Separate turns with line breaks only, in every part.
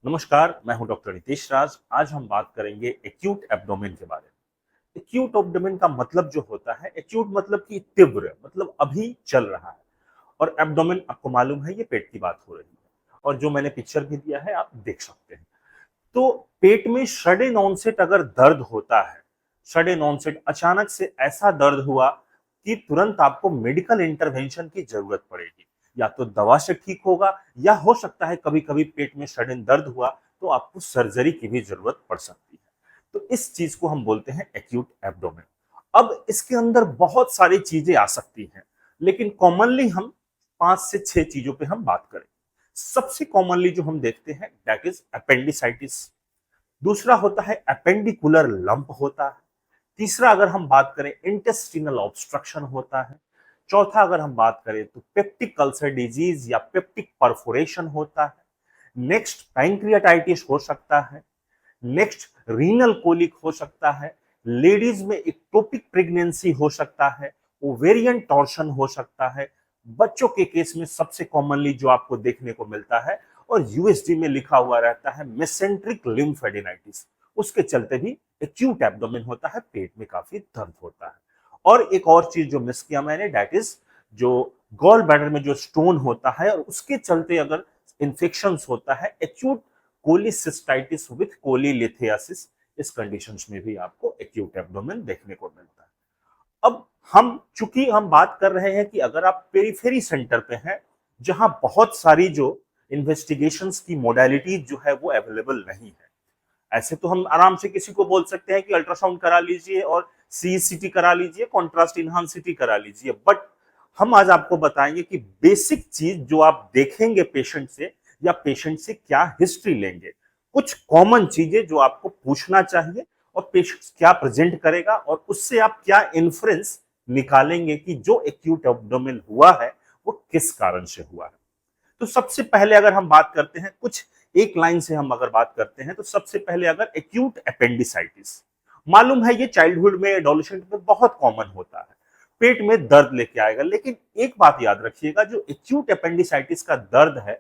नमस्कार, मैं हूं डॉक्टर नितेश राज। आज हम बात करेंगे एक्यूट एब्डोमेन के बारे में। एक्यूट एब्डोमेन का मतलब जो होता है, एक्यूट मतलब कि तीव्र, मतलब अभी चल रहा है। और एब्डोमेन आपको मालूम है, ये पेट की बात हो रही है। और जो मैंने पिक्चर भी दिया है, आप देख सकते हैं। तो पेट में सडन ऑनसेट अगर दर्द होता है, सडन ऑनसेट अचानक से ऐसा दर्द हुआ कि तुरंत आपको मेडिकल इंटरवेंशन की जरूरत पड़ेगी। या तो दवा से ठीक होगा, या हो सकता है कभी कभी पेट में सडन दर्द हुआ तो आपको सर्जरी की भी जरूरत पड़ सकती है। तो इस चीज को हम बोलते हैं एक्यूट एब्डोमेन। अब इसके अंदर बहुत सारी चीजें आ सकती हैं, लेकिन कॉमनली हम 5 से 6 चीजों पे हम बात करें। सबसे कॉमनली जो हम देखते हैं दैट इज अपेंडिसाइटिस। दूसरा होता है अपेंडिकुलर लंप होता है। तीसरा अगर हम बात करें इंटेस्टिनल ऑब्स्ट्रक्शन होता है। चौथा अगर हम बात करें तो पेप्टिक अल्सर डिजीज या पेप्टिक परफोरेशन होता है। नेक्स्ट पैंक्रियाटाइटिस हो सकता है। नेक्स्ट रीनल कोलिक हो सकता है। लेडीज में इक्टोपिक प्रेगनेंसी हो सकता है। ओवेरियन टॉर्शन हो सकता है। बच्चों के केस में सबसे कॉमनली जो आपको देखने को मिलता है और यूएसडी में लिखा हुआ रहता है मेसेंट्रिक लिम्फेडिनाइटिस, उसके चलते भी एक्यूट एब्डोमेन होता है, पेट में काफी दर्द होता है। और एक और चीज जो मिस किया मैंने, दैट इज जो गॉल ब्लैडर में जो स्टोन होता है और उसके चलते अगर इन्फेक्शन होता है, एक्यूट कोलिसिस्टाइटिस विथ कोलिलिथियासिस, इस कंडीशंस में भी आपको एक्यूट एब्डोमेन देखने को मिलता है। अब हम चूंकि हम बात कर रहे हैं कि अगर आप पेरिफेरी सेंटर पे हैं, जहां बहुत सारी जो इन्वेस्टिगेशंस की मोडालिटीज जो है वो अवेलेबल नहीं है। ऐसे तो हम आराम से किसी को बोल सकते हैं कि अल्ट्रासाउंड करा लीजिए और सीईसीटी करा लीजिए, कॉन्ट्रास्ट इनहांस सीटी करा लीजिए, बट हम आज आपको बताएंगे कि बेसिक चीज जो आप देखेंगे पेशेंट से, या पेशेंट से क्या हिस्ट्री लेंगे, कुछ कॉमन चीजें जो आपको पूछना चाहिए, और पेशेंट क्या प्रेजेंट करेगा और उससे आप क्या इन्फ्रेंस निकालेंगे कि जो एक्यूट एब्डोमेन हुआ है वो किस कारण से हुआ है। तो सबसे पहले अगर हम बात करते हैं, कुछ एक लाइन से हम अगर बात करते हैं, तो सबसे पहले अगर एक्यूट अपेंडिसाइटिस, मालूम है ये चाइल्डहुड में, एडोलेसेंट में बहुत कॉमन होता है, पेट में दर्द लेके आएगा। लेकिन एक बात याद रखिएगा, जो एक्यूट अपेंडिसाइटिस का दर्द है,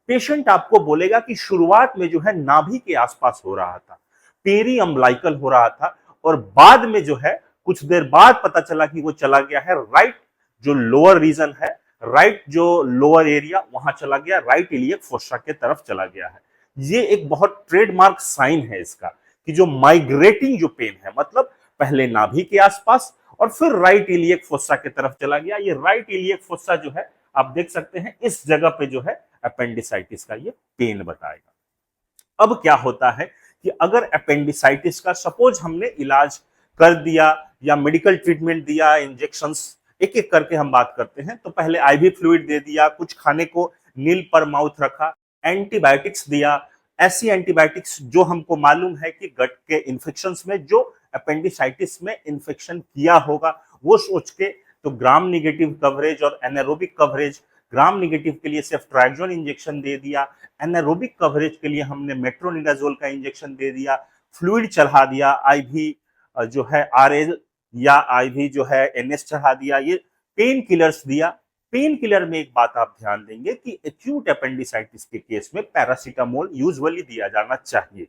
पेशेंट आपको बोलेगा कि शुरुआत में जो है नाभि के आसपास हो रहा था, पेरी अम्बलाइकल हो रहा था, और बाद में जो है कुछ देर बाद पता चला कि वो चला गया है राइट, जो लोअर रीजन है, राइट जो लोअर एरिया, वहां चला गया, राइट इलियक फोसा के तरफ चला गया है। ये एक बहुत ट्रेडमार्क साइन है इसका, कि जो माइग्रेटिंग जो पेन है, मतलब पहले नाभि के आसपास और फिर राइट इलियक फोसा की तरफ चला गया। ये राइट इलियक फोसा जो है, आप देख सकते हैं इस जगह पे जो है अपेंडिसाइटिस का ये पेन बताएगा। अब क्या होता है कि अगर अपेंडिसाइटिस का सपोज हमने इलाज कर दिया या मेडिकल ट्रीटमेंट दिया, इंजेक्शंस, एक एक करके हम बात करते हैं। तो पहले आईवी फ्लूइड दे दिया, कुछ खाने को नील पर माउथ रखा, एंटीबायोटिक्स दिया। ऐसी एंटीबायोटिक्स जो हमको मालूम है कि गट के इन्फेक्शंस में जो अपेंडिसाइटिस में इन्फेक्शन किया होगा, वो सोच के, तो ग्राम निगेटिव कवरेज और एनारोबिक कवरेज, ग्राम निगेटिव के लिए सिर्फ ट्राइजोन इंजेक्शन दे दिया, एनारोबिक कवरेज के लिए हमने मेट्रोनिडाजोल का इंजेक्शन दे दिया, फ्लूइड चढ़ा दिया, आईवी जो है आरएल या आईवी जो है एनएस चढ़ा दिया, ये पेन किलर्स दिया। पेन किलर में एक बात आप ध्यान देंगे कि एक्यूट अपेंडिसाइटिस के केस में पैरासीटामोल यूजुअली दिया जाना चाहिए।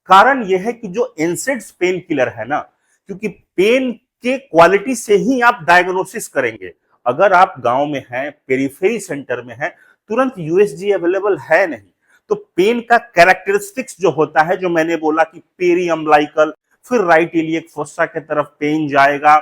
कारण यह है कि जो एनसेड्स पेन किलर है ना, क्योंकि पेन के क्वालिटी से ही आप डायग्नोसिस करेंगे। अगर आप गांव में हैं, पेरिफेरी सेंटर में हैं, तुरंत यूएसजी अवेलेबल है नहीं, तो पेन का कैरेक्टरिस्टिक्स जो होता है, जो मैंने बोला कि पेरी अम्बलाइकल, फिर राइट इलियक फोसा की तरफ पेन जाएगा,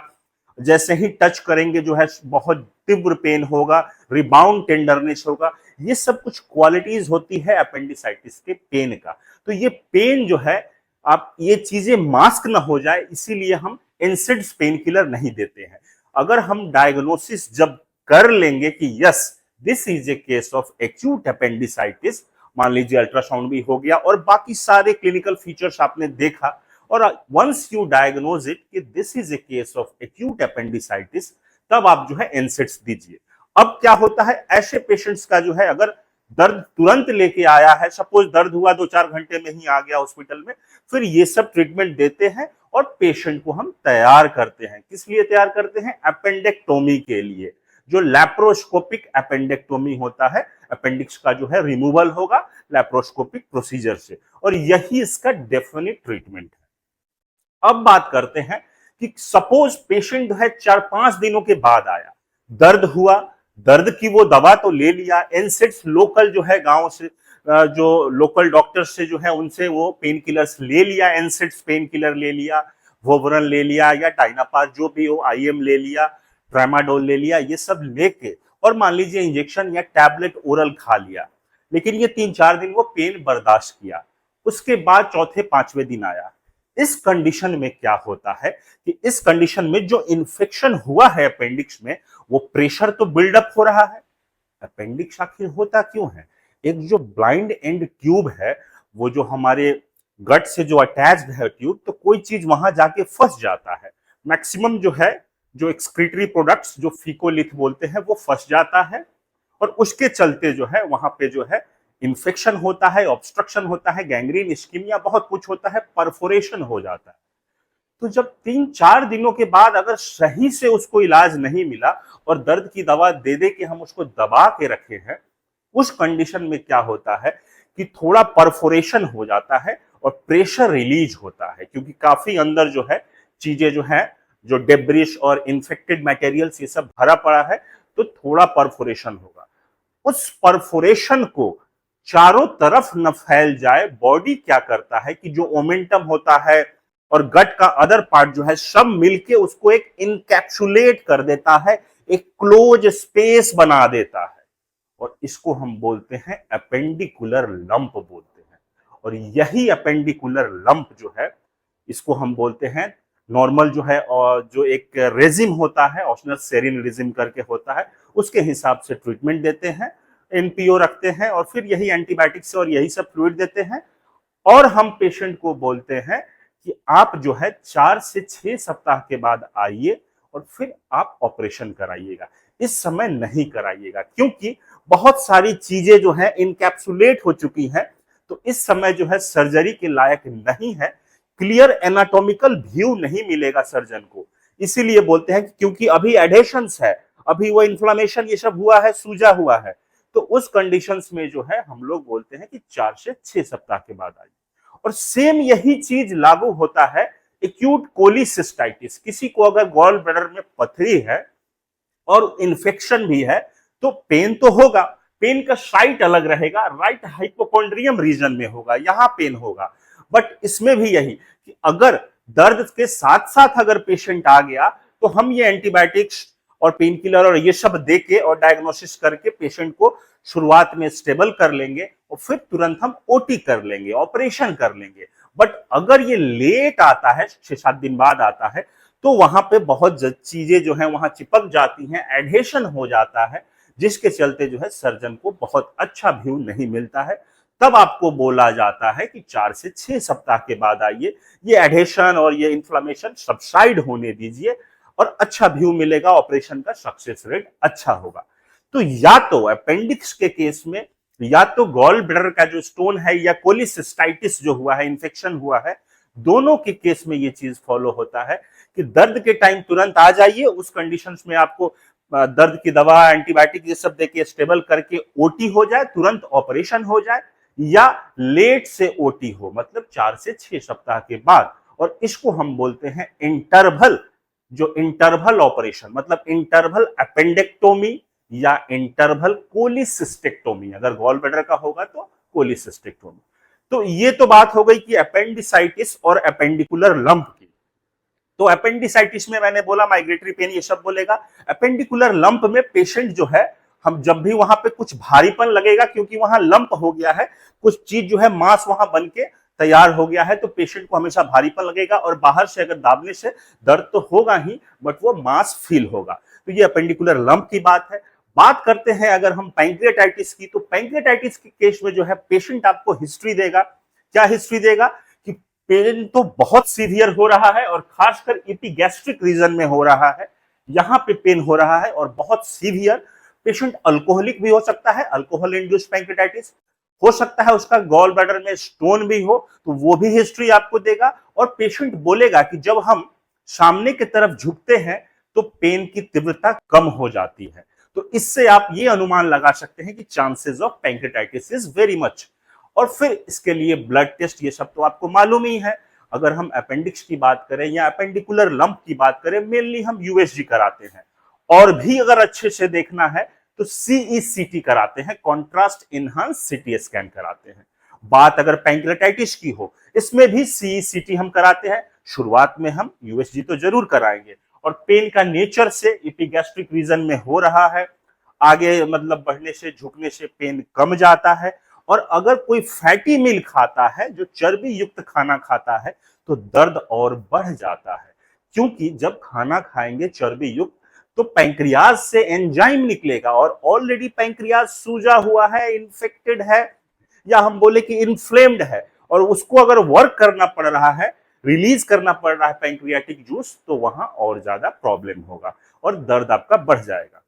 जैसे ही टच करेंगे जो है बहुत तीव्र पेन होगा, रिबाउंड टेंडरनेस होगा, ये सब कुछ क्वालिटीज होती है अपेंडिसाइटिस के पेन का। तो ये पेन जो है, आप ये चीजें मास्क ना हो जाए, इसीलिए हम एनसिड्स पेन किलर नहीं देते हैं। अगर हम डायग्नोसिस जब कर लेंगे कि yes this is a case of acute appendicitis, मान लीजिए अल्ट्रासाउंड भी हो गया और बाकी सारे क्लिनिकल फीचर्स आपने देखा, और वंस यू डायग्नोज इट कि this is a case of acute appendicitis, तब आप जो है एनसेड्स दीजिए। अब क्या होता है, ऐसे पेशेंट्स का जो है, अगर दर्द तुरंत लेके आया है, सपोज दर्द हुआ 2-4 घंटे में ही आ गया हॉस्पिटल में, फिर ये सब ट्रीटमेंट देते हैं और पेशेंट को हम तैयार करते हैं। किस लिए तैयार करते हैं? अपेंडेक्टोमी के लिए। जो लैप्रोस्कोपिक अपेंडेक्टोमी होता है, अपेंडिक्स का जो है रिमूवल होगा लैप्रोस्कोपिक प्रोसीजर से, और यही इसका डेफिनेट ट्रीटमेंट है। अब बात करते हैं कि सपोज पेशेंट जो है 4-5 दिनों के बाद आया, दर्द हुआ, दर्द की वो दवा तो ले लिया, एनसेड्स लोकल जो है गांव से जो लोकल डॉक्टर से जो है उनसे वो पेन किलर्स ले लिया, एनसेड्स पेन किलर ले लिया, वोवरन ले लिया या डायनापार जो भी हो, आईएम ले लिया, ट्रामाडोल ले लिया, ये सब लेके और मान लीजिए इंजेक्शन या टैबलेट ओरल खा लिया, लेकिन ये 3-4 दिन वो पेन बर्दाश्त किया, उसके बाद चौथे 5वें दिन आया। इस कंडीशन में क्या होता है कि इस कंडीशन में जो इन्फेक्शन हुआ है अपेंडिक्स में, वो प्रेशर तो बिल्डअप हो रहा है। अपेंडिक्स आखिर होता क्यों है? एक जो ब्लाइंड एंड ट्यूब है, वो जो हमारे गट से जो अटैच्ड है ट्यूब, तो कोई चीज वहां जाके फंस जाता है। मैक्सिमम जो है जो एक्सक्रीटरी प्रोडक्ट्स जो फीकोलिथ बोलते हैं वो फंस जाता है, और उसके चलते जो है वहां पे जो है इन्फेक्शन होता है, ऑब्स्ट्रक्शन होता है, गैंग्रीन, इस्कीमिया, बहुत कुछ होता है, परफोरेशन हो जाता है। तो जब 3-4 दिनों के बाद अगर सही से उसको इलाज नहीं मिला और दर्द की दवा दे दे के हम उसको दबा के रखे हैं, उस कंडीशन में क्या होता है कि थोड़ा परफोरेशन हो जाता है और प्रेशर रिलीज होता है, क्योंकि काफी अंदर जो है चीजें जो है, जो डेब्रिश और इन्फेक्टेड मटेरियल्स ये सब भरा पड़ा है, तो थोड़ा परफोरेशन होगा। उस परफोरेशन को चारों तरफ न फैल जाए, बॉडी क्या करता है कि जो ओमेंटम होता है और गट का अदर पार्ट जो है सब मिलके उसको एक इनकैप्सुलेट कर देता है, एक क्लोज स्पेस बना देता है, और इसको हम बोलते हैं अपेंडिकुलर लंप बोलते हैं। और यही अपेंडिकुलर लंप जो है, इसको हम बोलते हैं नॉर्मल जो है, और जो एक रेजिम होता है, ऑस्नर सेरिन रेजिम करके होता है, उसके हिसाब से ट्रीटमेंट देते हैं, एनपीओ रखते हैं, और फिर यही एंटीबायोटिक्स और यही सब फ्लूइड देते हैं। और हम पेशेंट को बोलते हैं कि आप जो है 4 से 6 सप्ताह के बाद आइए और फिर आप ऑपरेशन कराइएगा। इस समय नहीं कराइएगा, क्योंकि बहुत सारी चीजें जो है इनकैप्सुलेट हो चुकी हैं, तो इस समय जो है सर्जरी के लायक नहीं है, क्लियर एनाटॉमिकल व्यू नहीं मिलेगा सर्जन को। इसीलिए बोलते हैं कि क्योंकि अभी एडेशंस है, अभी वो इन्फ्लेमेशन ये सब हुआ है, सूजा हुआ है, तो उस कंडीशंस में जो है हम लोग बोलते हैं कि 4 से 6 सप्ताह के बाद आइए। और सेम यही चीज लागू होता है एक्यूट कोलिसिस्टाइटिस। किसी को अगर गॉल ब्लैडर में पथरी है और इन्फेक्शन भी है, तो पेन तो होगा, पेन का साइट अलग रहेगा, राइट हाइपोकॉन्ड्रियम रीजन में होगा, यहां पेन होगा। बट इसमें भी यही कि अगर दर्द के साथ साथ अगर पेशेंट आ गया, तो हम ये एंटीबायोटिक्स और पेन किलर और ये सब देके और डायग्नोसिस करके पेशेंट को शुरुआत में स्टेबल कर लेंगे, और फिर तुरंत हम ओटी कर लेंगे, ऑपरेशन कर लेंगे। बट अगर ये लेट आता है, 6-7 दिन बाद आता है, तो वहां पे बहुत चीजें जो है वहां चिपक जाती हैं, एडहेशन हो जाता है, जिसके चलते जो है सर्जन को बहुत अच्छा व्यू नहीं मिलता है। तब आपको बोला जाता है कि 4 से 6 सप्ताह के बाद आइए, ये एडहेशन और ये इन्फ्लेमेशन सबसाइड होने दीजिए, और अच्छा व्यू मिलेगा, ऑपरेशन का सक्सेस रेट अच्छा होगा। तो या तो अपेंडिक्स के केस में, या तो गॉल ब्लैडर का जो स्टोन है, या कोलिसिस्टाइटिस जो हुआ है, इन्फेक्शन हुआ है, दोनों के केस में ये चीज फॉलो होता है कि दर्द के टाइम तुरंत आ जाइए, उस कंडीशंस में आपको दर्द की दवा, एंटीबायोटिक ये सब देके स्टेबल करके ओटी हो जाए, तुरंत ऑपरेशन हो जाए, या लेट से ओटी हो, मतलब 4 से 6 सप्ताह के बाद। और इसको हम बोलते हैं इंटरवल, जो इंटरवल ऑपरेशन, मतलब इंटरवल अपेंडेक्टोमी या इंटरवल कोलिसिस्टेक्टोमी, अगर गॉल ब्लैडर का होगा तो कोलिसिस्टेक्टोमी। तो ये तो बात हो गई कि अपेंडिसाइटिस और अपेंडिकुलर लंप की। तो अपेंडिसाइटिस में मैंने बोला माइग्रेटरी पेन ये सब बोलेगा। अपेंडिकुलर लंप में पेशेंट जो है, हम जब भी वहां पे कुछ भारीपन लगेगा, क्योंकि वहां लंप हो गया है, कुछ चीज जो है मांस वहां बन के तैयार हो गया है, तो पेशेंट को हमेशा भारीपन लगेगा, और बाहर से अगर दाबने से दर्द तो होगा ही, बट वो मांस फील होगा। तो ये अपेंडिकुलर लंप की बात है। बात करते हैं अगर हम पैंक्रियाटाइटिस की, तो पैंक्रियाटाइटिस के केस में जो है पेशेंट आपको हिस्ट्री देगा। क्या हिस्ट्री देगा कि पेन तो बहुत सीवियर हो रहा है, और खासकर इपीगैस्ट्रिक रीजन में हो रहा है, यहां पे पेन हो रहा है और बहुत सीवियर। पेशेंट अल्कोहलिक भी हो सकता है, अल्कोहल इंड्यूस्ड पैंक्रियाटाइटिस हो सकता है, उसका गॉल ब्लैडर में स्टोन भी हो, तो वो भी हिस्ट्री आपको देगा। और पेशेंट बोलेगा कि जब हम सामने की तरफ झुकते हैं तो पेन की तीव्रता कम हो जाती है। तो इससे आप ये अनुमान लगा सकते हैं कि chances of pancreatitis is very much. और फिर इसके लिए ब्लड टेस्ट ये सब तो आपको मालूम ही है। अगर हम अपेंडिक्स की बात करें या अपेंडिकुलर लंप की बात करें, मेनली हम यूएसजी कराते हैं। और भी अगर अच्छे से देखना है तो सीईसीटी कराते हैं, कॉन्ट्रास्ट इनहांस सीटी स्कैन कराते हैं। बात अगर पैंक्रेटाइटिस की हो, इसमें भी सीईसीटी हम कराते हैं। शुरुआत में हम यूएसजी तो जरूर कराएंगे, और पेन का नेचर से एपिगैस्ट्रिक रीजन में हो रहा है, आगे मतलब बढ़ने से झुकने से पेन कम जाता है। और अगर कोई फैटी मील खाता है, जो चर्बी युक्त खाना खाता है, तो दर्द और बढ़ जाता है। क्योंकि जब खाना खाएंगे चर्बी युक्त, तो पैंक्रियाज से एंजाइम निकलेगा, और ऑलरेडी पैंक्रियाज सूजा हुआ है, इन्फेक्टेड है, या हम बोले कि इन्फ्लेम्ड है, और उसको अगर वर्क करना पड़ रहा है, रिलीज करना पड़ रहा है पैंक्रियाटिक जूस, तो वहां और ज्यादा प्रॉब्लम होगा और दर्द आपका बढ़ जाएगा।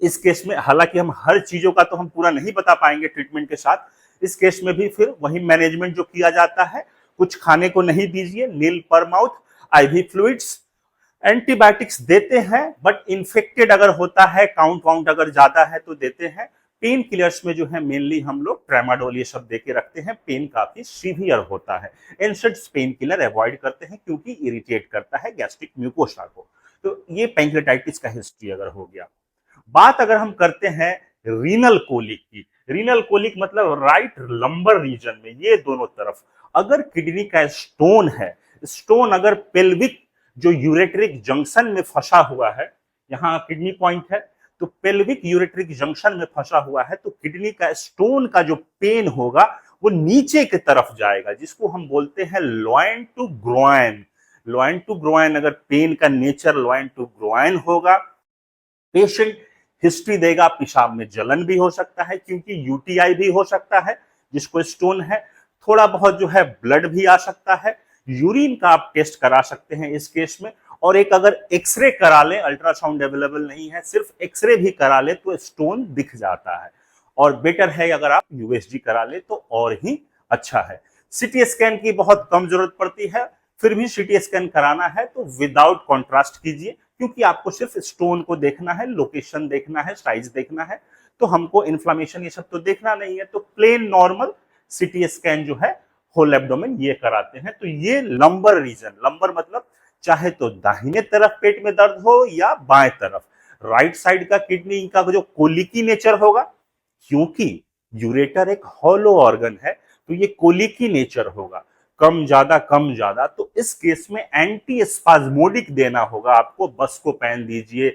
इस केस में हालांकि हम हर चीजों का तो हम पूरा नहीं बता पाएंगे ट्रीटमेंट के साथ, इस केस में भी फिर वही मैनेजमेंट जो किया जाता है, कुछ खाने को नहीं दीजिए, नील पर माउथ, आईवी फ्लूइड्स, एंटीबायोटिक्स देते हैं, बट इन्फेक्टेड अगर होता है, काउंट वाउंट अगर ज्यादा है तो देते हैं। पेन किलर्स में जो है मेनली हम लोग ट्रेमाडोल ये सब देके रखते हैं, पेन काफी सीवियर होता है। एनसेड्स पेन किलर अवॉइड करते हैं क्योंकि इरिटेट करता है गैस्ट्रिक म्यूकोसा को। तो ये पैंक्रेटाइटिस का हिस्ट्री अगर हो गया। बात अगर हम करते हैं रीनल कोलिक की, रीनल कोलिक मतलब राइट लंबर रीजन में, ये दोनों तरफ अगर किडनी का स्टोन है, स्टोन अगर पेल्विक जो यूरेट्रिक जंक्शन में फंसा हुआ है, यहाँ किडनी पॉइंट है, तो पेल्विक यूरेट्रिक जंक्शन में फंसा हुआ है, तो किडनी का स्टोन का जो पेन होगा वो नीचे की तरफ जाएगा, जिसको हम बोलते हैं loin to groin. Loin to groin अगर पेन का नेचर लॉइन टू ग्रोइन होगा, पेशेंट हिस्ट्री देगा, पेशाब में जलन भी हो सकता है क्योंकि यूटीआई भी हो सकता है जिसको स्टोन है, थोड़ा बहुत जो है ब्लड भी आ सकता है, यूरिन का आप टेस्ट करा सकते हैं इस केस में। और एक अगर एक्सरे करा लें, अल्ट्रासाउंड अवेलेबल नहीं है, सिर्फ एक्सरे भी करा ले तो स्टोन दिख जाता है। और बेटर है अगर आप यूएसजी करा ले तो और ही अच्छा है। सीटी स्कैन की बहुत कम जरूरत पड़ती है, फिर भी सीटी स्कैन कराना है तो विदाउट कॉन्ट्रास्ट कीजिए, क्योंकि आपको सिर्फ स्टोन को देखना है, लोकेशन देखना है, साइज देखना है, तो हमको इन्फ्लामेशन ये सब तो देखना नहीं है। तो प्लेन नॉर्मल सीटी स्कैन जो है होल एब्डोमेन ये कराते हैं। तो ये लंबर रीजन, लंबर मतलब चाहे तो दाहिने तरफ पेट में दर्द हो या बाएं तरफ, राइट साइड का किडनी का जो कोलिकी नेचर होगा, क्योंकि यूरेटर एक हॉलो ऑर्गन है, तो ये कोलिकी नेचर होगा, कम ज्यादा। तो इस केस में एंटी स्पाज्मोडिक देना होगा आपको, बस्कोपैन दीजिए,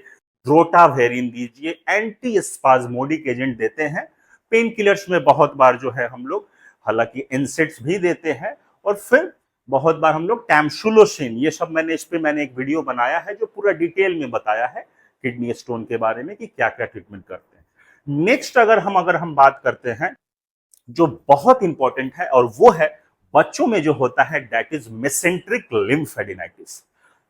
रोटावेरिन दीजिए, एंटी स्पाज्मोडिक एजेंट देते हैं। पेन किलर्स में बहुत बार जो है हम लोग हालांकि एनसेड्स भी देते हैं, और फिर बहुत बार हम लोग टैमसुलोसिन, ये सब इस पे मैंने एक वीडियो बनाया है जो पूरा डिटेल में बताया है किडनी स्टोन के बारे में कि क्या क्या ट्रीटमेंट करते हैं। नेक्स्ट अगर हम बात करते हैं जो बहुत इंपॉर्टेंट है, और वो है बच्चों में जो होता है, दैट इज मेसेंट्रिक लिम्फेडिनाइटिस।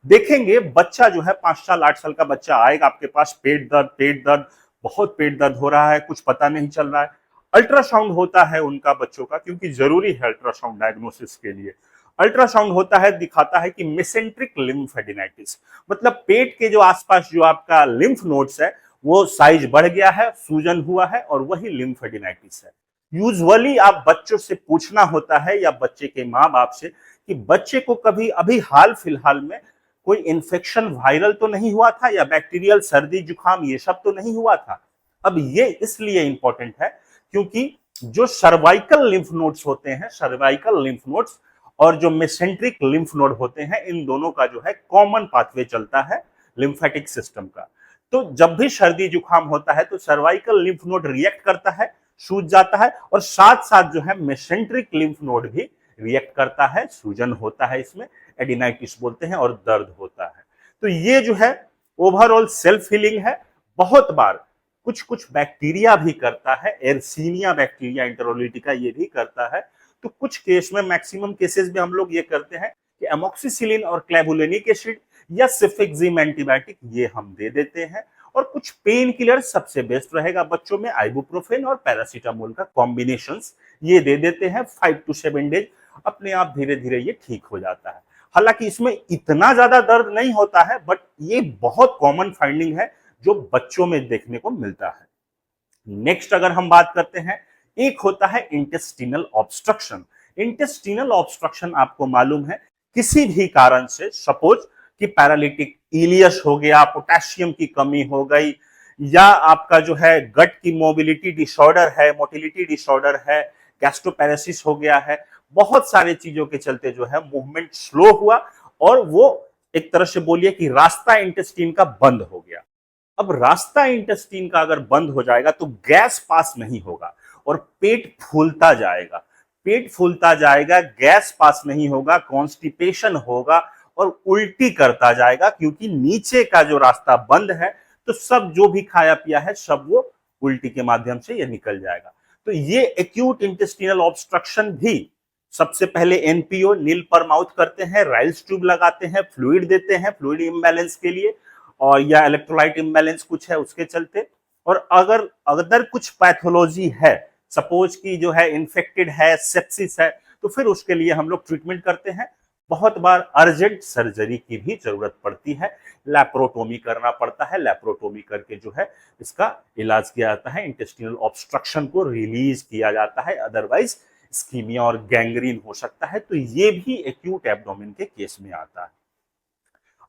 देखेंगे बच्चा जो है 5 साल 8 साल का बच्चा आएगा आपके पास, पेट दर्द, बहुत पेट दर्द हो रहा है, कुछ पता नहीं चल रहा है। अल्ट्रासाउंड होता है उनका बच्चों का, क्योंकि जरूरी है अल्ट्रासाउंड डायग्नोसिस के लिए। अल्ट्रासाउंड होता है, दिखाता है कि मेसेंट्रिक लिम्फेडिनाइटिस, मतलब पेट के जो आसपास जो आपका लिम्फ नोड्स है वो साइज बढ़ गया है, सूजन हुआ है, और वही लिम्फेडिनाइटिस है। यूजुअली आप बच्चों से पूछना होता है या बच्चे के माँ बाप से कि बच्चे को कभी अभी हाल फिलहाल में कोई इन्फेक्शन वायरल तो नहीं हुआ था, या बैक्टीरियल सर्दी जुकाम ये सब तो नहीं हुआ था। अब ये इसलिए इंपॉर्टेंट है क्योंकि जो सर्वाइकल लिम्फ नोड्स होते हैं, सर्वाइकल लिम्फ नोड्स और जो मेसेंट्रिक लिम्फ नोड होते हैं, इन दोनों का जो है कॉमन पाथवे चलता है लिम्फेटिक सिस्टम का। तो जब भी सर्दी जुकाम होता है तो सर्वाइकल लिम्फ नोड रिएक्ट करता है, सूज जाता है, और साथ साथ जो है मेसेंट्रिक लिम्फ नोड भी रिएक्ट करता है, सूजन होता है, इसमें एडिनाइटिस बोलते हैं, और दर्द होता है। तो ये जो है ओवरऑल सेल्फ हीलिंग है। बहुत बार कुछ बैक्टीरिया भी करता है, एर्सीनिया बैक्टीरिया इंटरोलिटिका ये भी करता है। तो कुछ केस में, मैक्सिमम केसेस में हम लोग ये करते हैं कि एमोक्सिसिलिन और क्लेवुलेनिक एसिड या सिफिक्सिम एंटीबायोटिक ये हम दे देते हैं। और कुछ पेन किलर सबसे बेस्ट रहेगा बच्चों में, आइबुप्रोफेन और पैरासीटामोल का कॉम्बिनेशंस ये दे देते हैं। 5 to 7 डेज अपने आप धीरे धीरे ये ठीक हो जाता है। हालांकि इसमें इतना ज्यादा दर्द नहीं होता है, बट ये बहुत कॉमन फाइंडिंग है जो बच्चों में देखने को मिलता है। नेक्स्ट अगर हम बात करते हैं, एक होता है इंटेस्टिनल ऑब्स्ट्रक्शन। इंटेस्टिनल ऑब्स्ट्रक्शन आपको मालूम है, किसी भी कारण से, सपोज कि पैरालिटिक इलियस हो गया, पोटेशियम की कमी हो गई, या आपका जो है गट की मोबिलिटी डिसऑर्डर है, मोटिलिटी डिसऑर्डर है, गैस्ट्रोपैरेसिस हो गया है, बहुत सारे चीजों के चलते जो है मूवमेंट स्लो हुआ और वो एक तरह से बोलिए कि रास्ता इंटेस्टाइन का बंद हो गया। अब रास्ता इंटेस्टाइन का अगर बंद हो जाएगा तो गैस पास नहीं होगा और पेट फूलता जाएगा। पेट फूलता जाएगा, गैस पास नहीं होगा, कॉन्स्टिपेशन होगा और उल्टी करता जाएगा, क्योंकि नीचे का जो रास्ता बंद है तो सब जो भी खाया पिया है सब वो उल्टी के माध्यम से ये निकल जाएगा। तो ये एक्यूट इंटेस्टिनल ऑब्स्ट्रक्शन भी सबसे पहले एनपीओ, नील पर माउथ करते हैं, राइल्स ट्यूब लगाते हैं, फ्लूइड देते हैं फ्लूइड इम्बैलेंस के लिए, और या इलेक्ट्रोलाइट इम्बैलेंस कुछ है उसके चलते। और अगर अगर कुछ पैथोलॉजी है, सपोज की जो है इन्फेक्टेड है, सेप्सिस है, तो फिर उसके लिए हम लोग ट्रीटमेंट करते हैं। बहुत बार अर्जेंट सर्जरी की भी जरूरत पड़ती है, लैप्रोटोमी करना पड़ता है, लैप्रोटोमी करके जो है इसका इलाज किया जाता है, इंटेस्टिनल ऑब्स्ट्रक्शन को रिलीज किया जाता है, अदरवाइज स्कीमिया और गैंग्रीन हो सकता है। तो ये भी एक्यूट एब्डोमेन के केस में आता है।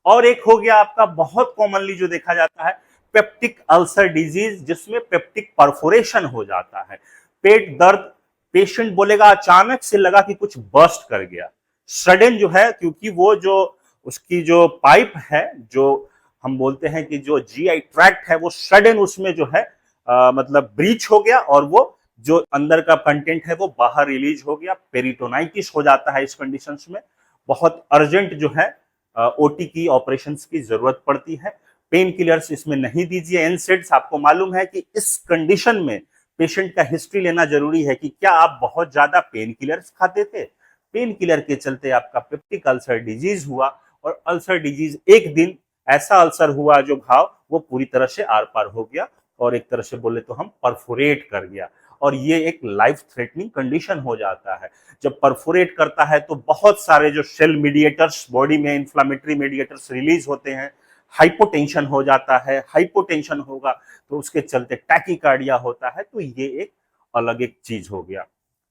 और एक हो गया आपका बहुत कॉमनली जो देखा जाता है पेप्टिक अल्सर डिजीज, जिसमें पेप्टिक परफोरेशन हो जाता है, पेट दर्द, पेशेंट बोलेगा अचानक से लगा कि कुछ बर्स्ट कर गया, सडन जो है, क्योंकि वो जो उसकी जो पाइप है, जो हम बोलते हैं कि जो जीआई ट्रैक्ट है, वो सडन उसमें जो है मतलब ब्रीच हो गया और वो जो अंदर का कंटेंट है वो बाहर रिलीज हो गया, पेरिटोनाइटिस हो जाता है। इस कंडीशंस में बहुत अर्जेंट जो है ओटी की ऑपरेशंस की जरूरत पड़ती है। पेन किलर्स इसमें नहीं दीजिए, एनसेड्स। आपको मालूम है कि इस कंडीशन में पेशेंट का हिस्ट्री लेना जरूरी है कि क्या आप बहुत ज्यादा पेन किलर्स खाते थे, पेन किलर के चलते आपका पेप्टिक अल्सर डिजीज हुआ, और अल्सर डिजीज एक दिन ऐसा अल्सर हुआ जो घाव वो पूरी तरह से आर पार हो गया और एक तरह से बोले तो हम परफोरेट कर गया, और ये एक लाइफ थ्रेटनिंग कंडीशन हो जाता है। जब परफोरेट करता है तो बहुत सारे जो सेल मीडिएटर्स बॉडी में, इंफ्लामेटरी मीडिएटर्स रिलीज होते हैं, हाइपोटेंशन हो जाता है, हाइपोटेंशन होगा तो उसके चलते टैकीकार्डिया होता है। तो ये एक अलग एक चीज हो गया।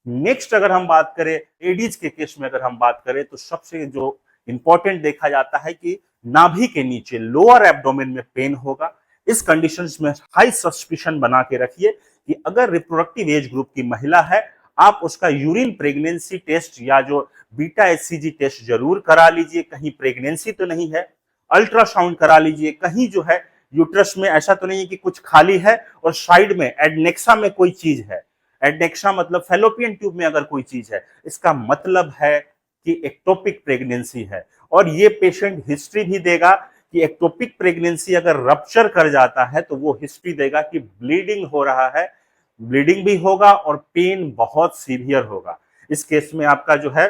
नेक्स्ट अगर हम बात करें लेडीज के केस में, अगर हम बात करें तो सबसे जो इंपॉर्टेंट देखा जाता है कि नाभि के नीचे लोअर एब्डोमेन में पेन होगा। इस कंडीशंस में हाई सस्पिशन बना के रखिए कि अगर रिप्रोडक्टिव एज ग्रुप की महिला है, आप उसका यूरिन प्रेगनेंसी टेस्ट या जो बीटा एचसीजी टेस्ट जरूर करा लीजिए, कहीं प्रेगनेंसी तो नहीं है। अल्ट्रासाउंड करा लीजिए, कहीं जो है यूट्रस में ऐसा तो नहीं है कि कुछ खाली है और साइड में एडनेक्सा में कोई चीज है। एडनेक्सा मतलब फैलोपियन ट्यूब में अगर कोई चीज है, इसका मतलब है कि एक्टोपिक प्रेगनेंसी है। और ये पेशेंट हिस्ट्री भी देगा कि एक्टोपिक प्रेगनेंसी अगर रप्चर कर जाता है तो वो हिस्ट्री देगा कि ब्लीडिंग हो रहा है, ब्लीडिंग भी होगा और पेन बहुत सीवियर होगा। इस केस में आपका जो है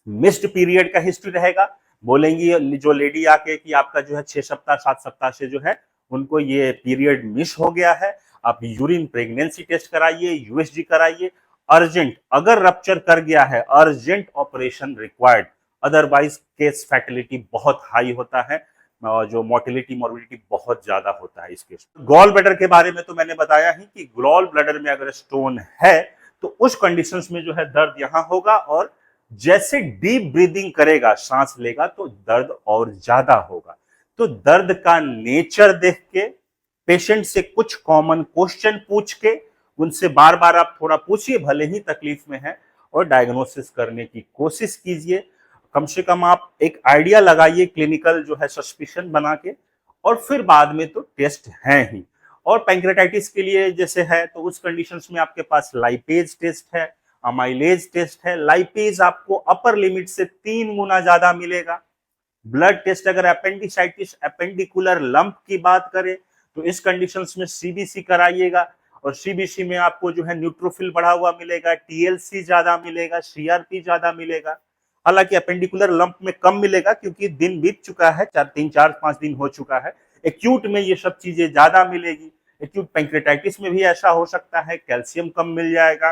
मिस्ड पीरियड का हिस्ट्री रहेगा। बोलेंगी जो लेडी आके कि आपका जो है 6 सप्ताह 7 सप्ताह से जो है उनको ये पीरियड मिस हो गया है, आप यूरिन प्रेगनेंसी टेस्ट कराइए, यूएसजी कराइए। अर्जेंट अगर रप्चर कर गया है, urgent operation required, otherwise case fatality बहुत हाई होता है, जो मोर्टिलिटी मॉर्बिडिटी बहुत ज्यादा होता है इस केस। गॉल ब्लैडर के बारे में तो मैंने बताया ही कि गॉल ब्लैडर में अगर स्टोन है तो उस कंडीशंस में जो है दर्द यहां होगा, और जैसे डीप ब्रीदिंग करेगा, सांस लेगा, तो दर्द और ज्यादा होगा। तो दर्द का नेचर देख के, पेशेंट से कुछ कॉमन क्वेश्चन पूछ के, उनसे बार बार आप थोड़ा पूछिए, भले ही तकलीफ में है, और डायग्नोसिस करने की कोशिश कीजिए। कम से कम आप एक आइडिया लगाइए क्लिनिकल जो है सस्पिशन बना के, और फिर बाद में तो टेस्ट हैं ही। और पैंक्रेटाइटिस के लिए जैसे है तो उस कंडीशंस में आपके पास लाइपेज टेस्ट है, अमाइलेज टेस्ट है। लाइपेज आपको अपर लिमिट से 3 गुना ज्यादा मिलेगा। ब्लड टेस्ट अगर अपेंडिसाइटिस, अपेंडिकुलर लंप की बात करें तो इस कंडीशंस में सीबीसी कराइएगा, और सीबीसी में आपको जो है न्यूट्रोफिल बढ़ा हुआ मिलेगा, टीएलसी ज्यादा मिलेगा, सीआरपी ज्यादा मिलेगा। हालांकि अपेंडिकुलर लंप में कम मिलेगा क्योंकि दिन बीत चुका है, 3-4-5 दिन हो चुका है। एक्यूट में ये सब चीजें ज्यादा मिलेगी। एक्यूट पैंक्रेटाइटिस में भी ऐसा हो सकता है, कैल्शियम कम मिल जाएगा।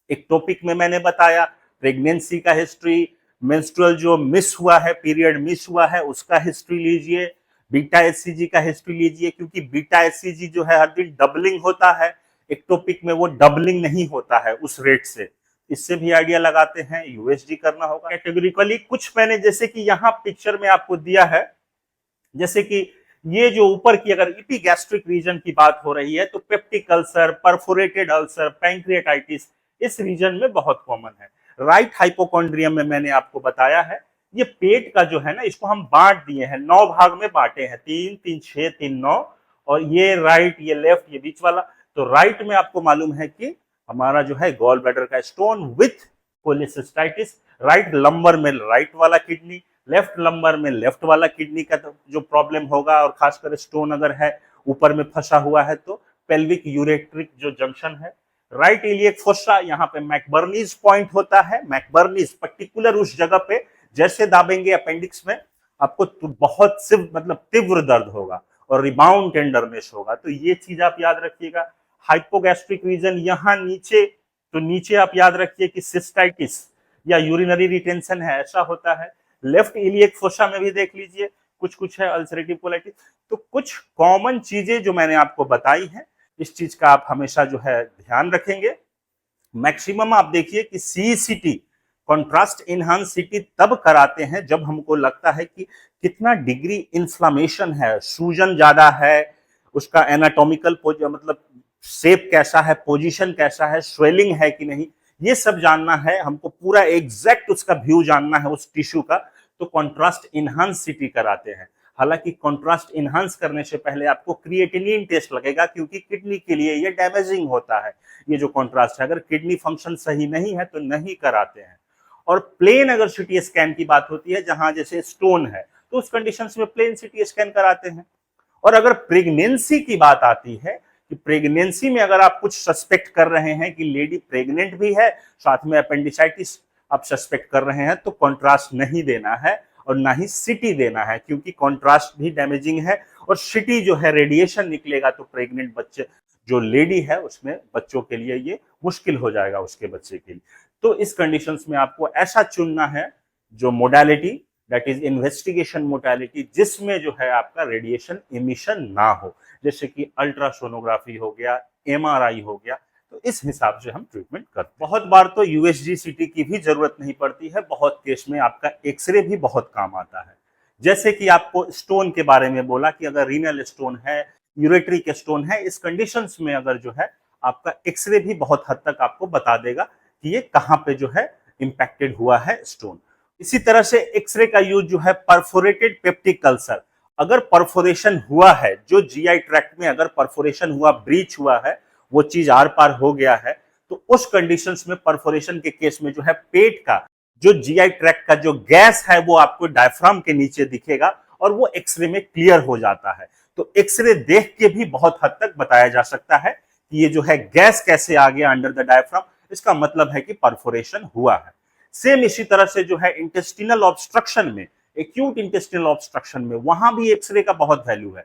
एक्टोपिक में मैंने बताया प्रेगनेंसी का हिस्ट्री, मेंस्ट्रुअल जो मिस हुआ है, पीरियड मिस हुआ है, उसका हिस्ट्री लीजिए। बीटा एचसीजी का हिस्ट्री लीजिए, क्योंकि बीटा एचसीजी जो है हर दिन डबलिंग होता है, एक्टोपिक में वो डबलिंग नहीं होता है उस रेट से। इससे भी आइडिया लगाते हैं, यूएसजी करना होगा। कैटेगोरिकली कुछ मैंने जैसे कि यहाँ पिक्चर में आपको दिया है, जैसे कि ये जो ऊपर की अगर इपीगैस्ट्रिक रीजन की बात हो रही है तो peptic ulcer, perforated ulcer, pancreatitis इस रीजन में बहुत कॉमन है। राइट हाइपोकॉन्ड्रियम में मैंने आपको बताया है, ये पेट का जो है ना, इसको हम बांट दिए हैं, 9 भाग में बांटे हैं, 3 3 6 3 9, और ये राइट, ये लेफ्ट, ये बीच वाला। तो राइट में आपको मालूम है कि हमारा जो है गॉल ब्लैडर का stone with cholecystitis, right lumbar में राइट वाला किडनी, लेफ्ट लंबर में लेफ्ट वाला किडनी का जो प्रॉब्लम होगा, और खासकर स्टोन अगर है ऊपर में फंसा हुआ है तो पेल्विक यूरेट्रिक जो जंक्शन है, राइट इलियक फोसा, यहाँ पे मैकबर्नीज पॉइंट होता है। मैकबर्नीज पर्टिकुलर उस जगह पे जैसे दाबेंगे अपेंडिक्स में आपको तो बहुत सिर्फ मतलब तीव्र दर्द होगा और रिबाउंड टेंडरनेस होगा, तो ये चीज आप याद रखिएगा। हाइपोगैस्ट्रिक रीजन यहाँ नीचे, तो नीचे आप याद रखिए कि सिस्टाइटिस या यूरिनरी रिटेंशन है, ऐसा होता है। लेफ्ट इलियक फोसा में भी देख लीजिए कुछ कुछ है, अल्सरेटिव कोलाइटिस। तो कुछ कॉमन चीजें जो मैंने आपको बताई हैं, इस चीज का आप हमेशा जो है ध्यान रखेंगे। मैक्सिमम आप देखिए कि सीसीटी, कॉन्ट्रास्ट इनहांस सीटी तब कराते हैं जब हमको लगता है कि कितना डिग्री इन्फ्लामेशन है, सूजन ज्यादा है, उसका एनाटॉमिकल मतलब शेप कैसा है, पोजीशन कैसा है, स्वेलिंग है कि नहीं, ये सब जानना है हमको, पूरा एग्जैक्ट उसका व्यू जानना है उस टिश्यू का, तो कॉन्ट्रास्ट इनहांस सीटी कराते हैं। हालांकि कॉन्ट्रास्ट इनहांस करने से पहले आपको क्रिएटिनिन टेस्ट लगेगा, क्योंकि किडनी के लिए ये डैमेजिंग होता है ये जो कॉन्ट्रास्ट है। अगर किडनी फंक्शन सही नहीं है तो नहीं कराते हैं। और प्लेन अगर सीटी स्कैन की बात होती है, जहां जैसे स्टोन है, तो उस कंडीशंस में प्लेन सीटी स्कैन कराते हैं। और अगर प्रेगनेंसी की बात आती है कि प्रेगनेंसी में अगर आप कुछ सस्पेक्ट कर रहे हैं कि लेडी प्रेग्नेंट भी है, साथ में अपेंडिसाइटिस आप सस्पेक्ट कर रहे हैं, तो कॉन्ट्रास्ट नहीं देना है और ना ही सिटी देना है, क्योंकि कॉन्ट्रास्ट भी डैमेजिंग है और सिटी जो है रेडिएशन निकलेगा, तो प्रेग्नेंट बच्चे जो लेडी है उसमें बच्चों के लिए ये मुश्किल हो जाएगा उसके बच्चे के लिए। तो इस कंडीशंस में आपको ऐसा चुनना है जो modality, that is investigation modality, जिसमें जो है आपका रेडिएशन इमिशन ना हो, जैसे कि अल्ट्रासोनोग्राफी हो गया, एमआरआई हो गया। तो इस हिसाब से हम ट्रीटमेंट करते हैं। बहुत बार तो यूएसजी सीटी की भी जरूरत नहीं पड़ती है, बहुत केस में आपका एक्सरे भी बहुत काम आता है। जैसे कि आपको स्टोन के बारे में बोला कि अगर रीनल स्टोन है, यूरेट्रिक स्टोन है, इस कंडीशंस में अगर जो है आपका एक्सरे भी बहुत हद तक आपको बता देगा कि ये कहाँ पे जो है इंपैक्टेड हुआ है स्टोन। इसी तरह से एक्सरे का यूज जो है परफोरेटेड पेप्टिक अल्सर, अगर परफोरेशन हुआ है, जो जीआई ट्रैक्ट में अगर परफोरेशन हुआ, ब्रीच हुआ है, वो चीज आर पार हो गया है, तो उस कंडीशंस में परफोरेशन के केस में जो है पेट का जो जीआई ट्रैक्ट का जो गैस है वो आपको डायफ्राम के नीचे दिखेगा और वो एक्सरे में क्लियर हो जाता है। तो एक्सरे देख के भी बहुत हद तक बताया जा सकता है कि ये जो है गैस कैसे आ गया अंडर द डायफ्राम, इसका मतलब है कि परफोरेशन हुआ है। सेम इसी तरह से जो है इंटेस्टिनल ऑब्स्ट्रक्शन में, एक्यूट इंटेस्टिनल ऑब्स्ट्रक्शन में, वहां भी एक्सरे का बहुत वैल्यू है।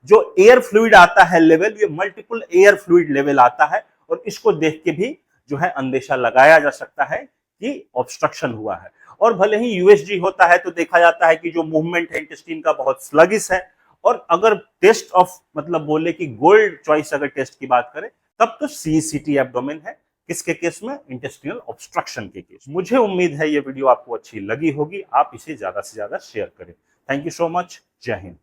जो एयर फ्लूइड आता है लेवल, ये मल्टीपल एयर फ्लूइड लेवल आता है और इसको देख के भी जो है अंदेशा लगाया जा सकता है कि ऑब्स्ट्रक्शन हुआ है। और भले ही यूएसजी होता है तो देखा जाता है कि जो मूवमेंट है इंटेस्टाइन का बहुत स्लगिश है, और अगर टेस्ट ऑफ मतलब बोले कि गोल्ड चॉइस अगर टेस्ट की बात करें तब तो सीसीटी एब्डोमेन है। किसके केस में? इंटेस्टिनल ऑब्स्ट्रक्शन के केस। मुझे उम्मीद है ये वीडियो आपको अच्छी लगी होगी, आप इसे ज्यादा से ज्यादा शेयर करें। थैंक यू सो मच, जय हिंद।